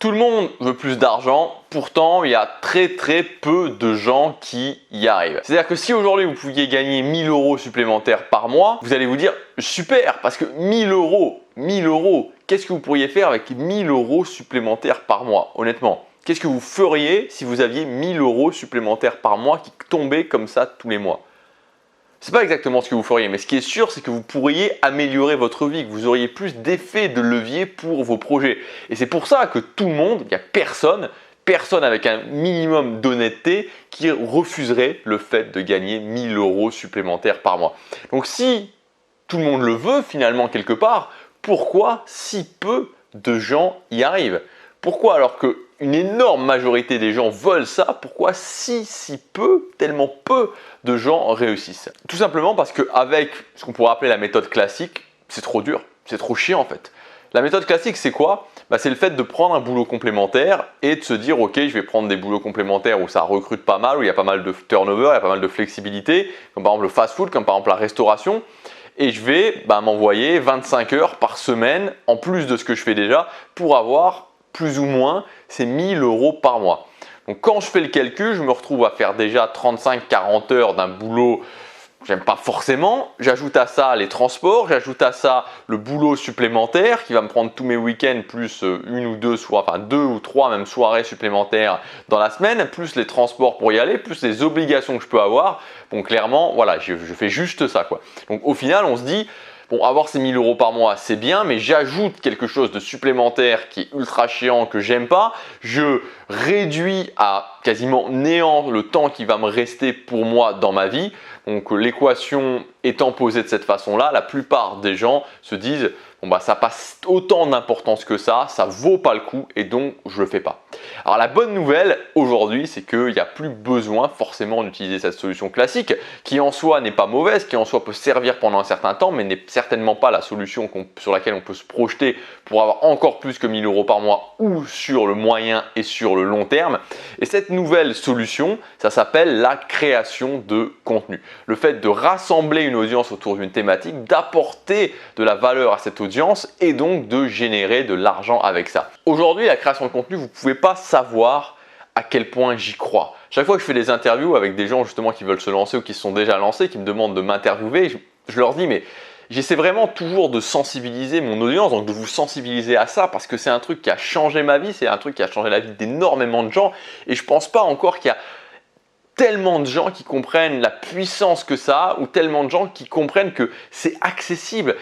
Tout le monde veut plus d'argent, pourtant il y a très peu de gens qui y arrivent. C'est-à-dire que si aujourd'hui vous pouviez gagner 1000 € supplémentaires par mois, vous allez vous dire super, parce que 1000 €, qu'est-ce que vous pourriez faire avec 1000 € supplémentaires par mois, honnêtement? Qu'est-ce que vous feriez si vous aviez 1000 € supplémentaires par mois qui tombaient comme ça tous les mois? C'est pas exactement ce que vous feriez, mais ce qui est sûr, c'est que vous pourriez améliorer votre vie, que vous auriez plus d'effet de levier pour vos projets. Et c'est pour ça que tout le monde, il n'y a personne avec un minimum d'honnêteté qui refuserait le fait de gagner 1000 € supplémentaires par mois. Donc si tout le monde le veut finalement quelque part, pourquoi si peu de gens y arrivent? Pourquoi alors qu'une énorme majorité des gens veulent ça, pourquoi si peu, tellement peu de gens réussissent? Tout simplement parce qu'avec ce qu'on pourrait appeler la méthode classique, c'est trop dur, c'est trop chiant en fait. La méthode classique, c'est quoi? C'est le fait de prendre un boulot complémentaire et de se dire ok, je vais prendre des boulots complémentaires où ça recrute pas mal, où il y a pas mal de turnover, il y a pas mal de flexibilité, comme par exemple le fast-food, comme par exemple la restauration. Et je vais m'envoyer 25 heures par semaine en plus de ce que je fais déjà pour avoir plus ou moins ces 1000 € par mois. Donc quand je fais le calcul, je me retrouve à faire déjà 35-40 heures d'un boulot que j'aime pas forcément. J'ajoute à ça les transports, j'ajoute à ça le boulot supplémentaire qui va me prendre tous mes week-ends plus une ou deux soirées, enfin 2 ou 3 même soirées supplémentaires dans la semaine, plus les transports pour y aller, plus les obligations que je peux avoir. Bon, clairement, voilà, je fais juste ça quoi. Donc au final, on se dit bon, avoir ces 1000 € par mois, c'est bien, mais j'ajoute quelque chose de supplémentaire qui est ultra chiant, que j'aime pas. Je réduis à quasiment néant le temps qui va me rester pour moi dans ma vie. Donc l'équation étant posée de cette façon-là, la plupart des gens se disent bon ça passe autant d'importance que ça vaut pas le coup et donc je le fais pas. Alors la bonne nouvelle aujourd'hui, c'est qu'il n'y a plus besoin forcément d'utiliser cette solution classique qui en soi n'est pas mauvaise, qui en soi peut servir pendant un certain temps, mais n'est certainement pas la solution sur laquelle on peut se projeter pour avoir encore plus que 1000 € par mois ou sur le moyen et sur le long terme. Et cette nouvelle solution, ça s'appelle la création de contenu. Le fait de rassembler une audience autour d'une thématique, d'apporter de la valeur à cette audience et donc de générer de l'argent avec ça. Aujourd'hui, la création de contenu, vous ne pouvez pas savoir à quel point j'y crois. Chaque fois que je fais des interviews avec des gens justement qui veulent se lancer ou qui se sont déjà lancés, qui me demandent de m'interviewer, je leur dis mais j'essaie vraiment toujours de sensibiliser mon audience, donc de vous sensibiliser à ça parce que c'est un truc qui a changé ma vie, c'est un truc qui a changé la vie d'énormément de gens et je ne pense pas encore qu'il y a tellement de gens qui comprennent la puissance que ça a ou tellement de gens qui comprennent que c'est accessible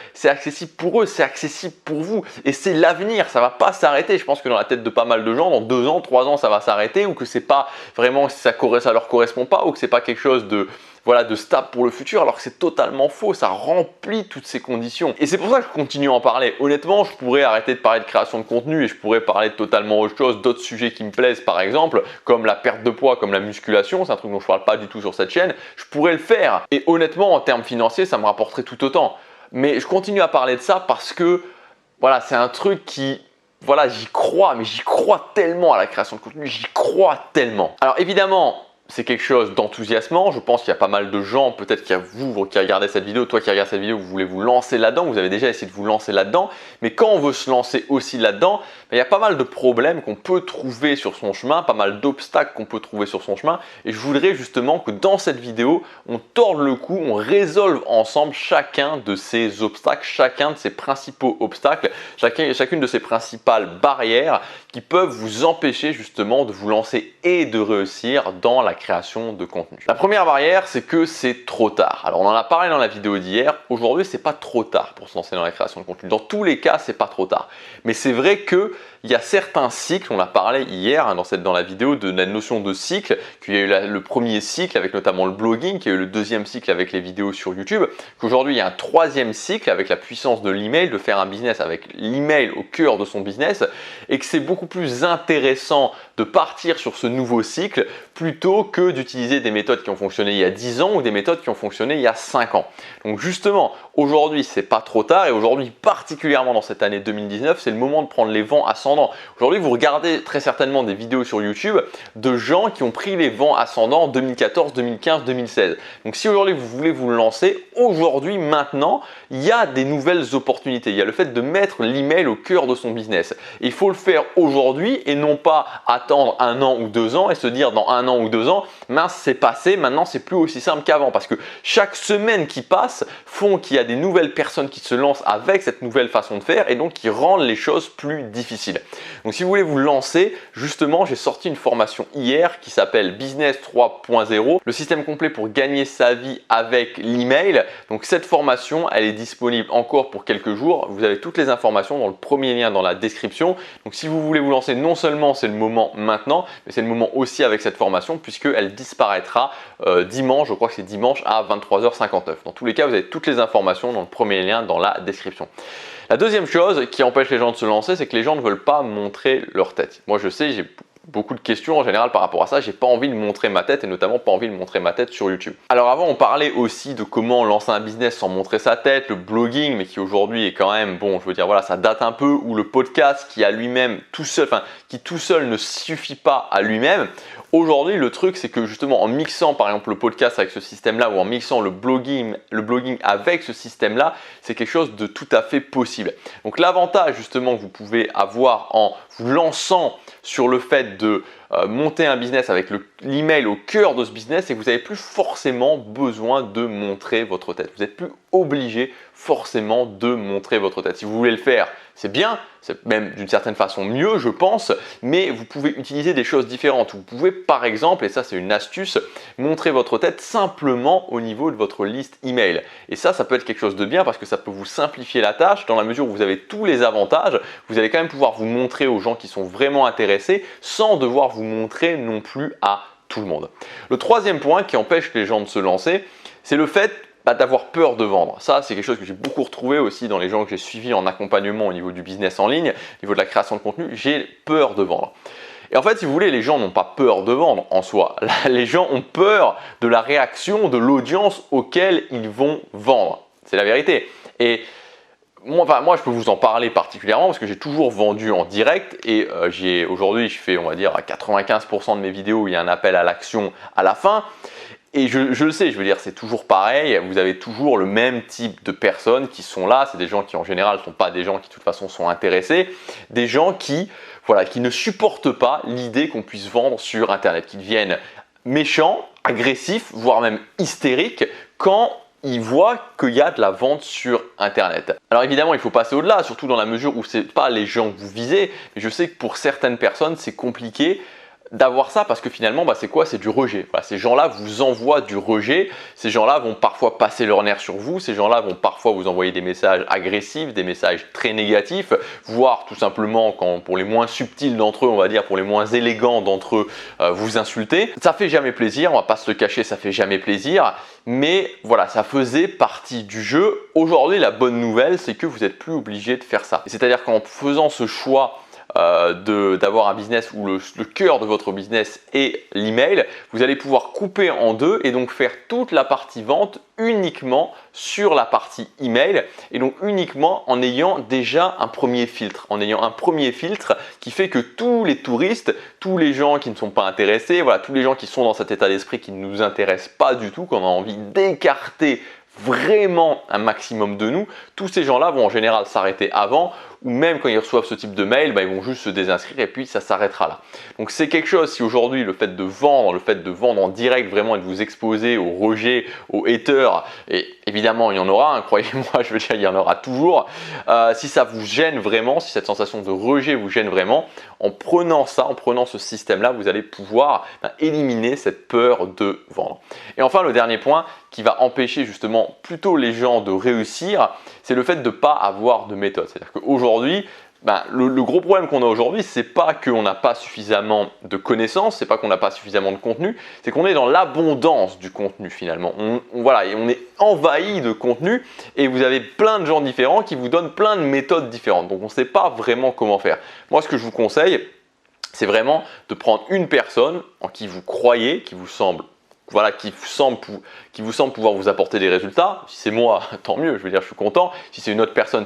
pour eux, c'est accessible pour vous et c'est l'avenir, ça va pas s'arrêter. Je pense que dans la tête de pas mal de gens, dans 2 ans, 3 ans, ça va s'arrêter ou que c'est pas vraiment, ça leur correspond pas ou que c'est pas quelque chose de stable pour le futur alors que c'est totalement faux, ça remplit toutes ces conditions. Et c'est pour ça que je continue à en parler. Honnêtement, je pourrais arrêter de parler de création de contenu et je pourrais parler de totalement autre chose, d'autres sujets qui me plaisent par exemple, comme la perte de poids, comme la musculation, c'est un truc dont je parle pas du tout sur cette chaîne, je pourrais le faire. Et honnêtement, en termes financiers, ça me rapporterait tout autant. Mais je continue à parler de ça parce que c'est un truc qui j'y crois, mais j'y crois tellement à la création de contenu, j'y crois tellement. Alors évidemment, c'est quelque chose d'enthousiasmant. Je pense qu'il y a pas mal de gens, peut-être qu'il y a vous qui regardez cette vidéo, toi qui regardes cette vidéo, vous voulez vous lancer là-dedans, vous avez déjà essayé de vous lancer là-dedans. Mais quand on veut se lancer aussi là-dedans, il y a pas mal de problèmes qu'on peut trouver sur son chemin, pas mal d'obstacles qu'on peut trouver sur son chemin. Et je voudrais justement que dans cette vidéo, on torde le cou, on résolve ensemble chacun de ces obstacles, chacun de ces principaux obstacles, chacune de ces principales barrières qui peuvent vous empêcher justement de vous lancer et de réussir dans la création de contenu. La première barrière, c'est que c'est trop tard. Alors on en a parlé dans la vidéo d'hier, aujourd'hui c'est pas trop tard pour se lancer dans la création de contenu. Dans tous les cas, c'est pas trop tard. Mais c'est vrai que il y a certains cycles, on a parlé hier dans la vidéo de la notion de cycle, qu'il y a eu le premier cycle avec notamment le blogging, qu'il y a eu le deuxième cycle avec les vidéos sur YouTube, qu'aujourd'hui il y a un troisième cycle avec la puissance de l'email, de faire un business avec l'email au cœur de son business, et que c'est beaucoup plus intéressant de partir sur ce nouveau cycle plutôt que d'utiliser des méthodes qui ont fonctionné il y a 10 ans ou des méthodes qui ont fonctionné il y a 5 ans. Donc justement, aujourd'hui c'est pas trop tard et aujourd'hui particulièrement dans cette année 2019, c'est le moment de prendre les vents à 110 ascendant. Aujourd'hui, vous regardez très certainement des vidéos sur YouTube de gens qui ont pris les vents ascendants en 2014, 2015, 2016. Donc si aujourd'hui vous voulez vous lancer, aujourd'hui, maintenant, il y a des nouvelles opportunités. Il y a le fait de mettre l'email au cœur de son business. Et il faut le faire aujourd'hui et non pas attendre 1 an ou 2 ans et se dire dans 1 an ou 2 ans, mince, c'est passé, maintenant c'est plus aussi simple qu'avant. Parce que chaque semaine qui passe font qu'il y a des nouvelles personnes qui se lancent avec cette nouvelle façon de faire et donc qui rendent les choses plus difficiles. Donc si vous voulez vous lancer, justement, j'ai sorti une formation hier qui s'appelle Business 3.0, le système complet pour gagner sa vie avec l'email. Donc cette formation, elle est disponible encore pour quelques jours. Vous avez toutes les informations dans le premier lien dans la description. Donc si vous voulez vous lancer, non seulement c'est le moment maintenant, mais c'est le moment aussi avec cette formation puisqu'elle disparaîtra dimanche, je crois que c'est dimanche à 23h59. Dans tous les cas, vous avez toutes les informations dans le premier lien dans la description. La deuxième chose qui empêche les gens de se lancer, c'est que les gens ne veulent pas montrer leur tête. Moi je sais, j'ai beaucoup de questions en général par rapport à ça, j'ai pas envie de montrer ma tête et notamment pas envie de montrer ma tête sur YouTube. Alors avant on parlait aussi de comment lancer un business sans montrer sa tête, le blogging, mais qui aujourd'hui est quand même, bon je veux dire voilà, ça date un peu, ou le podcast qui a lui-même tout seul, enfin qui tout seul ne suffit pas à lui-même. Aujourd'hui le truc c'est que justement en mixant par exemple le podcast avec ce système là ou en mixant le blogging avec ce système là, c'est quelque chose de tout à fait possible. Donc l'avantage justement que vous pouvez avoir en vous lançant sur le fait de monter un business avec l'email au cœur de ce business, c'est que vous n'avez plus forcément besoin de montrer votre tête. Vous n'êtes plus obligé forcément de montrer votre tête. Si vous voulez le faire, c'est bien, c'est même d'une certaine façon mieux, je pense, mais vous pouvez utiliser des choses différentes. Vous pouvez par exemple, et ça c'est une astuce, montrer votre tête simplement au niveau de votre liste email. Et ça peut être quelque chose de bien parce que ça peut vous simplifier la tâche dans la mesure où vous avez tous les avantages. Vous allez quand même pouvoir vous montrer aux gens qui sont vraiment intéressés sans devoir vous montrer non plus à tout le monde. Le troisième point qui empêche les gens de se lancer, c'est le fait d'avoir peur de vendre. Ça, c'est quelque chose que j'ai beaucoup retrouvé aussi dans les gens que j'ai suivis en accompagnement au niveau du business en ligne, au niveau de la création de contenu. J'ai peur de vendre. Et en fait, si vous voulez, les gens n'ont pas peur de vendre en soi. Les gens ont peur de la réaction de l'audience auquel ils vont vendre. C'est la vérité. Et moi, je peux vous en parler particulièrement parce que j'ai toujours vendu en direct et aujourd'hui, je fais, on va dire, à 95% de mes vidéos où il y a un appel à l'action à la fin. Et je le sais, je veux dire, c'est toujours pareil, vous avez toujours le même type de personnes qui sont là, c'est des gens qui en général ne sont pas des gens qui de toute façon sont intéressés, des gens qui ne supportent pas l'idée qu'on puisse vendre sur Internet, qui deviennent méchants, agressifs, voire même hystériques quand ils voient qu'il y a de la vente sur Internet. Alors évidemment, il faut passer au-delà, surtout dans la mesure où ce n'est pas les gens que vous visez, mais je sais que pour certaines personnes, c'est compliqué d'avoir ça parce que finalement c'est quoi? C'est du rejet. Voilà, ces gens-là vous envoient du rejet, ces gens-là vont parfois passer leur nerf sur vous, ces gens-là vont parfois vous envoyer des messages agressifs, des messages très négatifs, voire tout simplement, quand pour les moins subtils d'entre eux, on va dire pour les moins élégants d'entre eux, vous insulter. Ça fait jamais plaisir, on va pas se le cacher, ça fait jamais plaisir, mais voilà, ça faisait partie du jeu. Aujourd'hui, la bonne nouvelle, c'est que vous n'êtes plus obligé de faire ça. C'est-à-dire qu'en faisant ce choix d'avoir un business où le cœur de votre business est l'email, vous allez pouvoir couper en deux et donc faire toute la partie vente uniquement sur la partie email et donc uniquement en ayant déjà un premier filtre, qui fait que tous les touristes, tous les gens qui ne sont pas intéressés, voilà, tous les gens qui sont dans cet état d'esprit qui ne nous intéressent pas du tout, qu'on a envie d'écarter vraiment un maximum de nous, tous ces gens-là vont en général s'arrêter avant ou même quand ils reçoivent ce type de mail, ils vont juste se désinscrire et puis ça s'arrêtera là. Donc c'est quelque chose, si aujourd'hui le fait de vendre en direct vraiment et de vous exposer aux rejets, aux haters, et évidemment il y en aura, croyez-moi, je veux dire il y en aura toujours, si ça vous gêne vraiment, si cette sensation de rejet vous gêne vraiment, en prenant ce système-là, vous allez pouvoir éliminer cette peur de vendre. Et enfin le dernier point qui va empêcher justement plutôt les gens de réussir, c'est le fait de ne pas avoir de méthode. C'est-à-dire qu'aujourd'hui, le gros problème qu'on a aujourd'hui, c'est pas qu'on n'a pas suffisamment de connaissances, c'est pas qu'on n'a pas suffisamment de contenu, c'est qu'on est dans l'abondance du contenu finalement. Voilà, et on est envahi de contenu et vous avez plein de gens différents qui vous donnent plein de méthodes différentes. Donc on ne sait pas vraiment comment faire. Moi, ce que je vous conseille, c'est vraiment de prendre une personne en qui vous croyez, qui vous semble voilà, qui vous semble pouvoir vous apporter des résultats. Si c'est moi, tant mieux, je veux dire, je suis content. Si c'est une autre personne,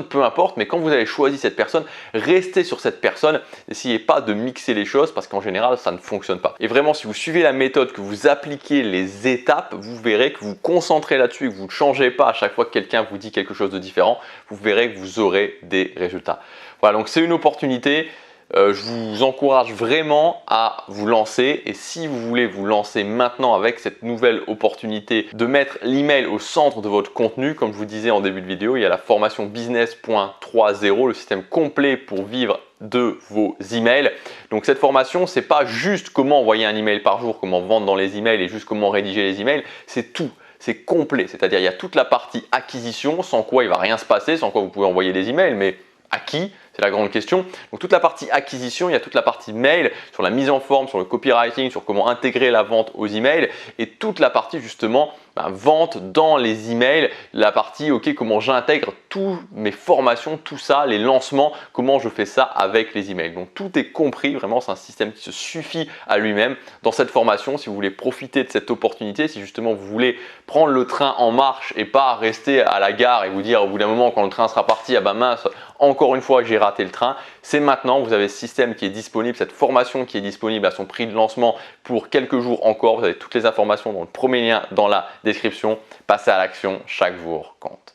peu importe. Mais quand vous avez choisi cette personne, restez sur cette personne. N'essayez pas de mixer les choses parce qu'en général, ça ne fonctionne pas. Et vraiment, si vous suivez la méthode, que vous appliquez les étapes, vous verrez que vous vous concentrez là-dessus et que vous ne changez pas à chaque fois que quelqu'un vous dit quelque chose de différent. Vous verrez que vous aurez des résultats. Voilà, donc c'est une opportunité. Je vous encourage vraiment à vous lancer et si vous voulez vous lancer maintenant avec cette nouvelle opportunité de mettre l'email au centre de votre contenu, comme je vous disais en début de vidéo, il y a la formation Business.3.0, le système complet pour vivre de vos emails. Donc cette formation, c'est pas juste comment envoyer un email par jour, comment vendre dans les emails et juste comment rédiger les emails, c'est tout. C'est complet, c'est-à-dire il y a toute la partie acquisition, sans quoi il ne va rien se passer, sans quoi vous pouvez envoyer des emails, mais à qui? C'est la grande question. Donc toute la partie acquisition, il y a toute la partie mail sur la mise en forme, sur le copywriting, sur comment intégrer la vente aux emails et toute la partie justement vente dans les emails, la partie ok comment j'intègre toutes mes formations, tout ça, les lancements, comment je fais ça avec les emails. Donc tout est compris, vraiment c'est un système qui se suffit à lui-même. Dans cette formation, si vous voulez profiter de cette opportunité, si justement vous voulez prendre le train en marche et pas rester à la gare et vous dire au bout d'un moment quand le train sera parti, ah bah mince, encore une fois j'ai raté le train, c'est maintenant, vous avez ce système qui est disponible, cette formation qui est disponible à son prix de lancement pour quelques jours encore. Vous avez toutes les informations dans le premier lien dans la description. Passez à l'action, chaque jour compte.